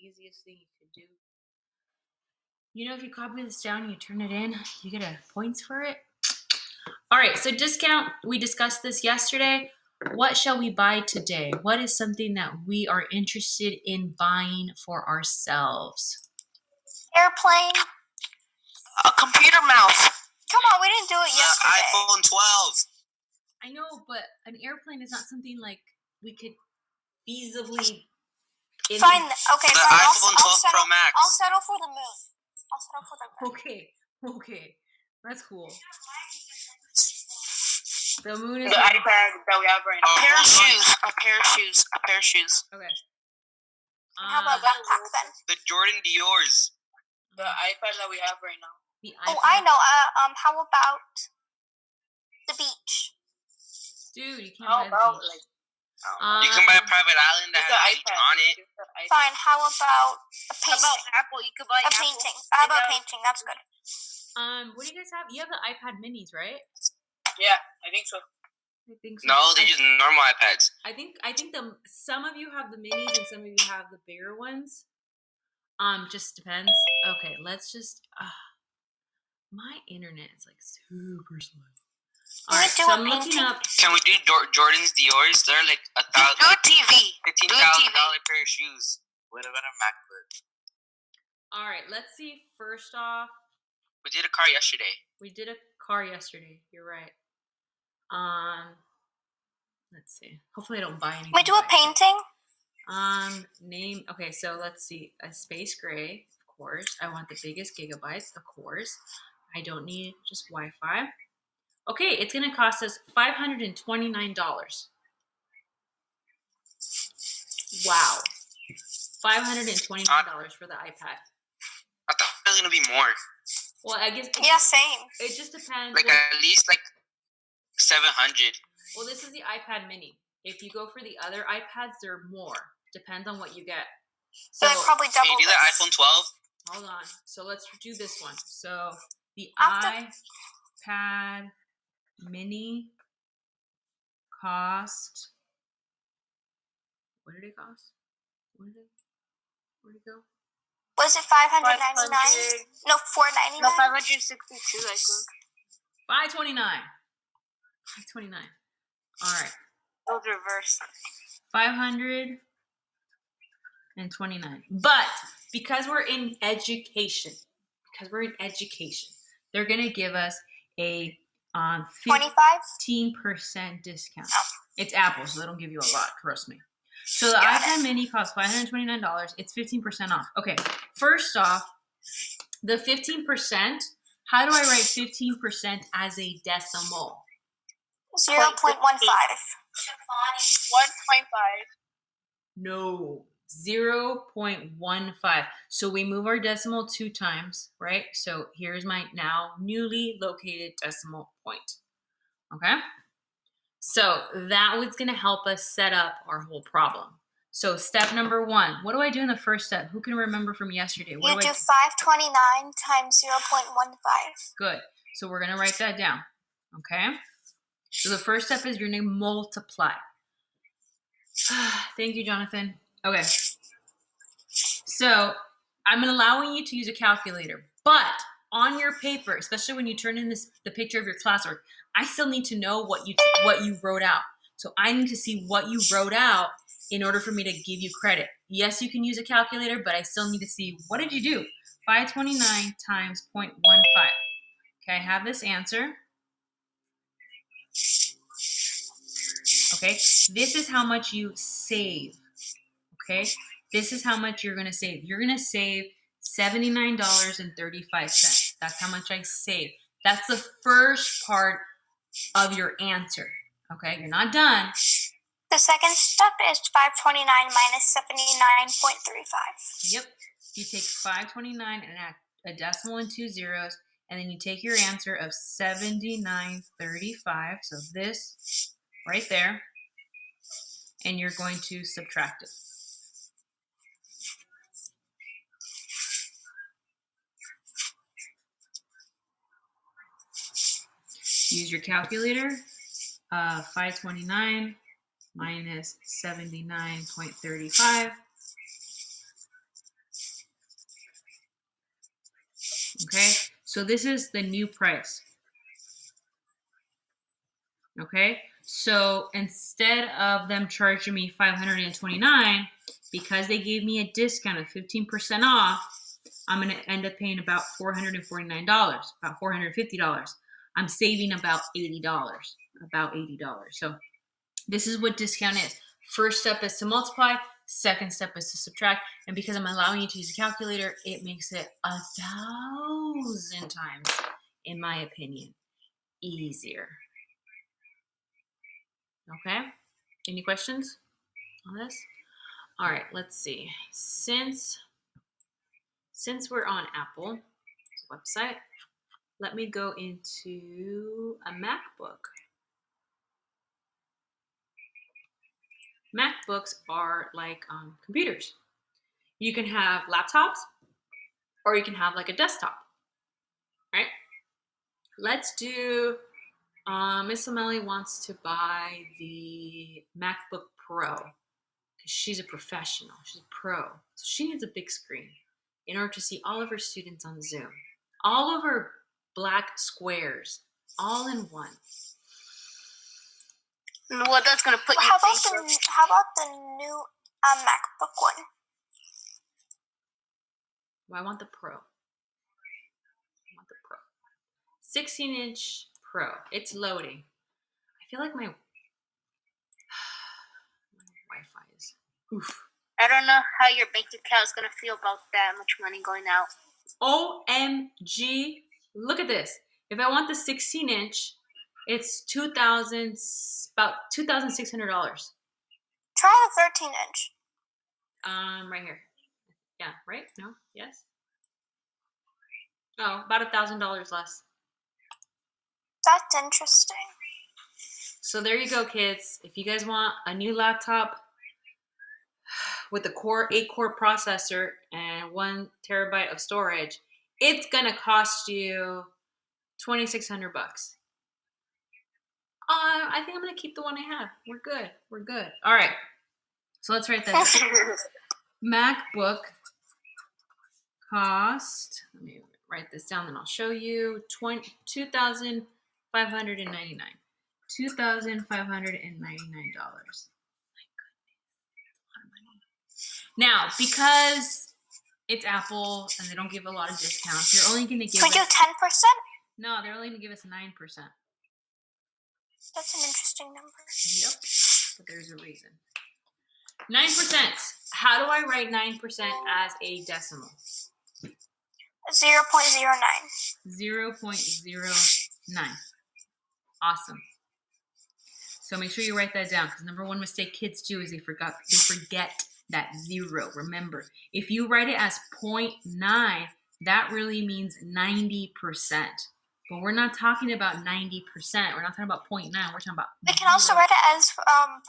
easiest thing you could do. You know, if you copy this down and you turn it in, you get a points for it. All right, so discount, we discussed this yesterday. What shall we buy today? What is something that we are interested in buying for ourselves? Airplane. A computer mouse. Come on, we didn't do it yesterday. iPhone 12. I know, but an airplane is not something like we could feasibly. Fine. Okay, The fine. iPhone 12 Pro Max. I'll settle for the moon. I'll settle for the moon. Okay, that's cool. The moon is the iPad that we have right now. A pair of shoes. Okay. How about backpack then? The Jordan Dior's. The iPad that we have right now. The iPad. Oh, I know. How about the beach? Dude, you can't buy the beach. You can buy a private island that has a beach on it. Fine. How about a painting? How about Apple? You could buy a painting. How about painting? That's good. What do you guys have? You have the iPad minis, right? Yeah, I think so. I think so. No, they're just normal iPads. I think some of you have the minis and some of you have the bigger ones. Just depends. Okay, let's just. My internet is like super slow. All right, so I'm looking up. Can we do Jordan's Dior's? They're like $1,000. Do TV. $15,000 pair of shoes. What about a MacBook? All right, let's see. First off, we did a car yesterday. You're right. Let's see. Hopefully, I don't buy anything. We do a painting. Name. Okay, so let's see. A space gray, of course. I want the biggest gigabytes, of course. I don't need just Wi-Fi. Okay, it's gonna cost us $529. Wow, $529 for the iPad. I thought it was gonna be more. Well, I guess. Same. It just depends. Like at least like 700. Well, this is the iPad Mini. If you go for the other iPads, they're more. Depends on what you get. So they probably double. Can you do the iPhone 12? Hold on. So let's do this one. So the iPad Mini cost. What did it cost? Where'd it go? Was it $599? No, $499. No, $562. I think. $529. $529. All right. Those reverse. $529. But because we're in education, they're gonna give us a 15% discount. It's Apple, so they don't give you a lot. Trust me. So the iPad Mini costs $529. It's 15% off. Okay. First off, the 15%. How do I write 15% as a decimal? 0.15. 1.5. No, 0.15. So we move our decimal 2 times, right? So here's my now newly located decimal point. Okay? So that was going to help us set up our whole problem. So step number 1. What do I do in the first step? Who can remember from yesterday? You do 529 times 0.15. Good. So we're going to write that down. Okay? So the first step is you're going to multiply. Thank you, Jonathan. Okay. So I'm allowing you to use a calculator, but on your paper, especially when you turn in the picture of your classwork, I still need to know what you wrote out. So I need to see what you wrote out in order for me to give you credit. Yes, you can use a calculator, but I still need to see, what did you do? 529 times 0.15. Okay, I have this answer. Okay, this is how much you save. Okay, this is how much you're going to save. You're going to save $79.35. That's how much I save. That's the first part of your answer. Okay, you're not done. The second step is 529 minus 79.35. Yep, you take 529 and add a decimal and 2 zeros, and then you take your answer of 79.35. So this right there, and you're going to subtract it. Use your calculator. 529 minus 79.35. Okay, so this is the new price. Okay, so instead of them charging me $529, because they gave me a discount of 15% off, I'm going to end up paying about $449, about $450. I'm saving about $80, about $80. So this is what discount is. First step is to multiply. Second step is to subtract. And because I'm allowing you to use a calculator, it makes it 1,000 times, in my opinion, easier. Okay? Any questions on this? All right, let's see. Since we're on Apple's website, let me go into a MacBook. MacBooks are like computers. You can have laptops or you can have like a desktop, right? Let's do, Miss O'Malley wants to buy the MacBook Pro because she's a professional, she's a pro. So she needs a big screen in order to see all of her students on Zoom. All of her black squares, all in one. Well, that's gonna put you. How about the new MacBook one? Well, I want the Pro. 16-inch Pro. It's loading. I feel like my Wi-Fi is. Oof. I don't know how your bank account is gonna feel about that much money going out. OMG! Look at this. If I want the 16-inch, it's about $2,600. Try the 13-inch. Right here. Yeah. Right? No. Yes. Oh, about $1,000 less. That's interesting. So there you go, kids. If you guys want a new laptop with a 8-core processor and 1 terabyte of storage, it's gonna cost you $2,600. I think I'm gonna keep the one I have. We're good. We're good. All right. So let's write that down. MacBook cost. Let me write this down, then I'll show you. $2,599. $2,599. Now, because it's Apple and they don't give a lot of discounts, they're only going to give us... We do 10%? No, they're only going to give us 9%. That's an interesting number. Yep, but there's a reason. 9%. How do I write 9% as a decimal? 0.09. 0.09. Awesome. So make sure you write that down, because number one mistake kids do is they forget that 0. Remember, if you write it as 0.9, that really means 90%. But we're not talking about 90%. We're not talking about 0.9. We're talking about. We can also write it as 0.09,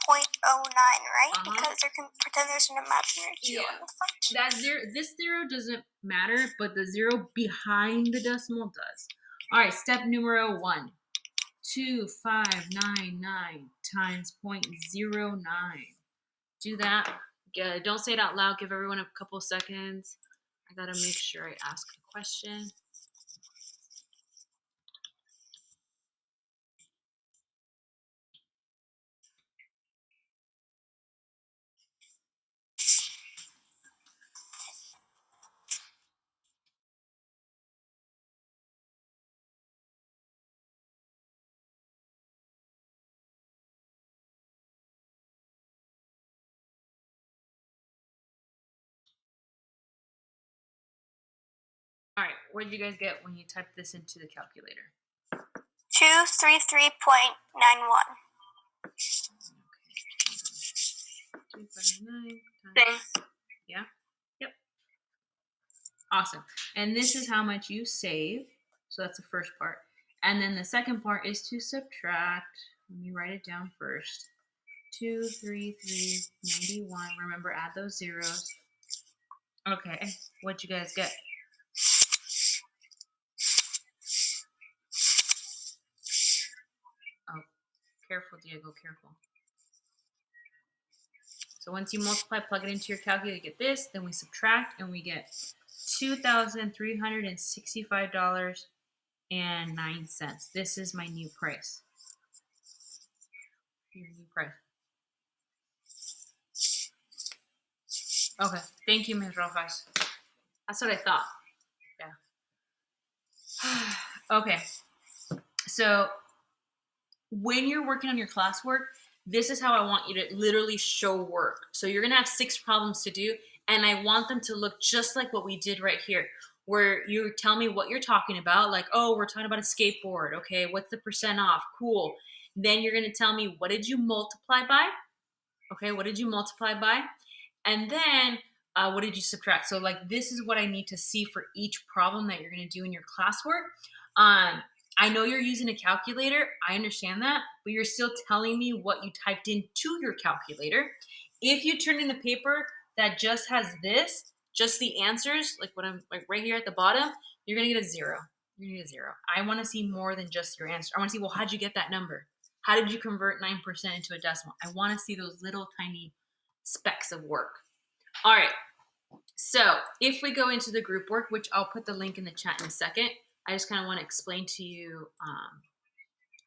right? Because pretend there's an imaginary 2 in the front. That 0. This 0 doesn't matter, but the 0 behind the decimal does. All right. Step numero 1. 2,599 times 0.09. Do that. Don't say it out loud. Give everyone a couple seconds. I gotta make sure I ask the question. All right, what did you guys get when you typed this into the calculator? 233.91. Okay. 259 times. Yeah. Yep. Awesome. And this is how much you save. So that's the first part. And then the second part is to subtract. Let me write it down first. 233.91. Remember, add those zeros. Okay. What'd you guys get? Oh, careful, Diego, careful. So once you multiply, plug it into your calculator, you get this. Then we subtract and we get $2,365.09. This is my new price. Your new price. Okay. Thank you, Ms. Rojas. That's what I thought. Yeah. Okay. So when you're working on your classwork, this is how I want you to literally show work. So you're going to have 6 problems to do, and I want them to look just like what we did right here, where you tell me what you're talking about. Like, oh, we're talking about a skateboard. Okay, what's the percent off? Cool. Then you're going to tell me, what did you multiply by? Okay, what did you multiply by? And then what did you subtract? So like, this is what I need to see for each problem that you're going to do in your classwork. I know you're using a calculator. I understand that, but you're still telling me what you typed into your calculator. If you turn in a paper that just has this, just the answers, like what I'm like right here at the bottom, you're going to get a 0. You're going to get a 0. I want to see more than just your answer. I want to see, well, how'd you get that number? How did you convert 9% into a decimal? I want to see those little tiny specks of work. All right. So if we go into the group work, which I'll put the link in the chat in a second, I just kind of want to explain to you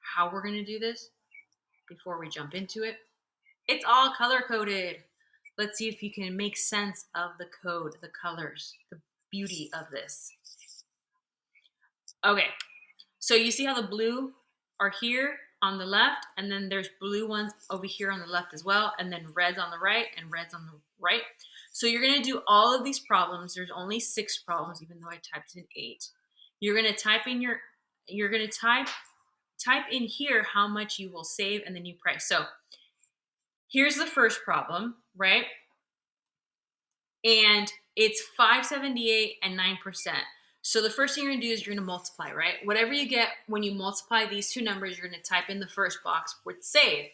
how we're going to do this before we jump into it. It's all color coded. Let's see if you can make sense of the code, the colors, the beauty of this. Okay. So you see how the blue are here on the left, and then there's blue ones over here on the left as well, and then reds on the right and reds on the right. So you're going to do all of these problems. There's only 6 problems, even though I typed in 8. You're going to type in type in here how much you will save and the new price. So here's the first problem, right? And it's 578 and 9%. So the first thing you're going to do is you're going to multiply, right? Whatever you get when you multiply these 2 numbers, you're going to type in the first box with save.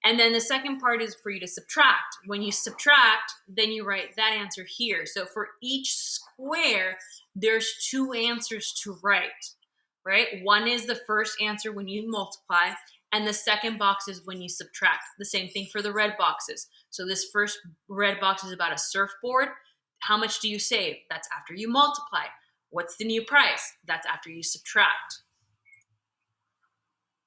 And then the second part is for you to subtract. When you subtract, then you write that answer here. So for each square, there's 2 answers to write, right? One is the first answer when you multiply, and the second box is when you subtract. The same thing for the red boxes. So this first red box is about a surfboard. How much do you save? That's after you multiply. What's the new price? That's after you subtract.